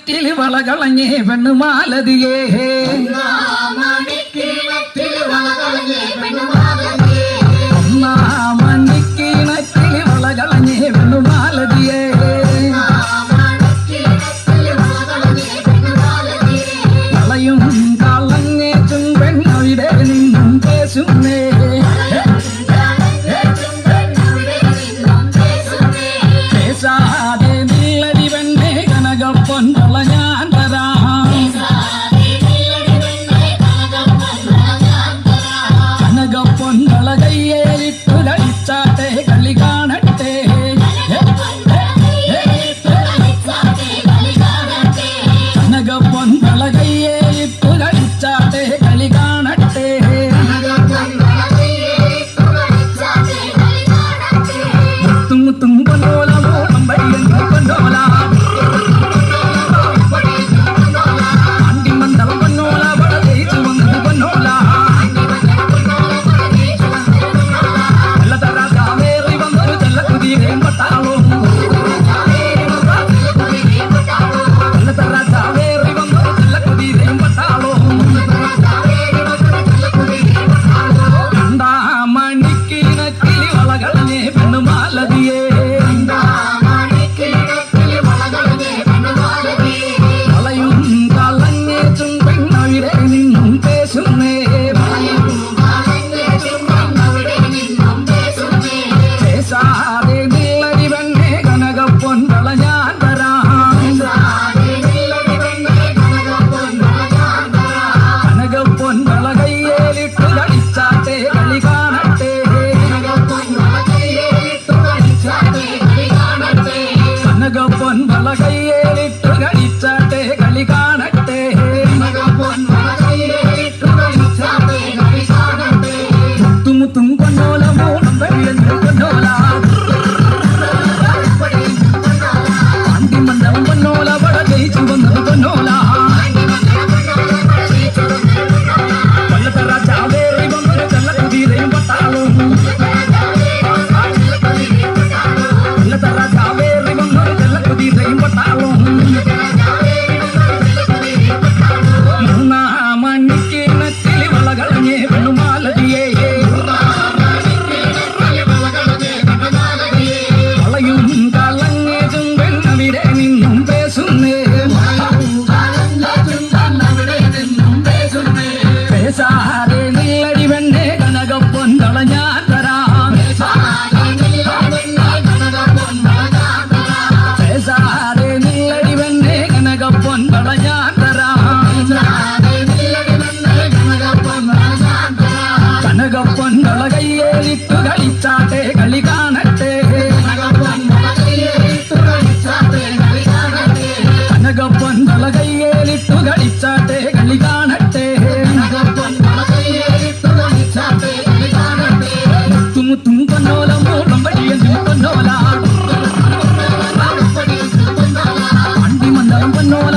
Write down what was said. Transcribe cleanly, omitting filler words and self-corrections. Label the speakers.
Speaker 1: മണിക്കിണറ്റിൽ വളകളഞ്ഞേ പെണ്ണുമാലതിയേ മണിക്കിണറ്റിൽ വളകളഞ്ഞേ പെണ്ണുമാലതിയേ വളയും കളഞ്ഞേച്ചും പെണ്ണവിടെ നിന്നും പേശുന്നേ പേശാതെ നില്ലടി പെണ്ണേ കനകപ്പൊൻവള ഞാൻ തരാം കനകപ്പൊൻവള കയ്യേലിട്ടു കളിച്ചാട്ടെ കളി കാണട്ടെ കനകപ്പൊൻവള കയ്യേലിട്ടു കളിച്ചാട്ടെ കളി കാണട്ടെ മുത്തും മുത്തും പൊന്നോല മോളം വഴിയൻ പൊന്നോല അണ്ടിമന്തളം പൊന്നോല വട തേച്ചു വന്നത് പൊന്നോല വെള്ളത്തറ കാവേറി വന്നൊരു ചെല്ലക്കുതിരയും പട്ടാളവും വെള്ളത്തറ കാവേറി വന്നൊരു ചെല്ലക്കുതിരയും പട്ടാളവും കണ്ടാ മണിക്കിണറ്റിൽ വളകളഞ്ഞേ പെണ്ണുമാലതിയേ വളയും കളഞ്ഞേച്ചും പെണ്ണവിടെ നിന്നും പേശുന്നേ പേശാതെ നില്ലടി പെണ്ണേ കനകപ്പൊൻവള ഞാൻ തരാം കനകപ്പൊൻവള കയ്യേലിട്ടു കളിച്ചാട്ടെ കളി കാണട്ടെ കനകപ്പൊൻവള കയ്യേലിട്ടു കളിച്ചാട്ടെ കളി കാണട്ടെ മുത്തുമുത്തും പൊന്നോല മോളം വെള്ളം പൊന്നോല അണ്ടിമണ്ഡലം പൊന്നോല വട ജയിച്ചു വന്നത് പൊന്നോല വെള്ളത്തറ ചാവേറി വന്നൊരു ചെല്ലക്കുതിരയും പട്ടാളവും വെള്ളത്തറ ചാവേറി വന്നൊരു ചെല്ലക്കുതിരയും പട്ടാളവും മൂന്നാം മണിക്കിണറ്റിൽ വളകളഞ്ഞേ പെണ്ണുമാലതിയേ വളയും കളഞ്ഞേച്ചും പെണ്ണവിടെ നിന്നും പേശുന്നേ പേശാതെ നില്ലടി പെണ്ണേ കനകപ്പൊൻവള ഞാൻ തരാം പേശാതെ നില്ലടി പെണ്ണേ കനകപ്പൊൻവള ഞാൻ തരാം കനകപ്പൊൻവള കയ്യേലിട്ടു കളിച്ചാട്ടെ കളി കാണട്ടെ കനകപ്പൊൻവള കയ്യേലിട്ടു കളിച്ചാട്ടെ കളി കാണട്ടെ മുത്തുമുത്തും പൊന്നോല മോളം വഴിയൻ പൊന്നോല അണ്ടിമണ്ഡലം പൊന്നോല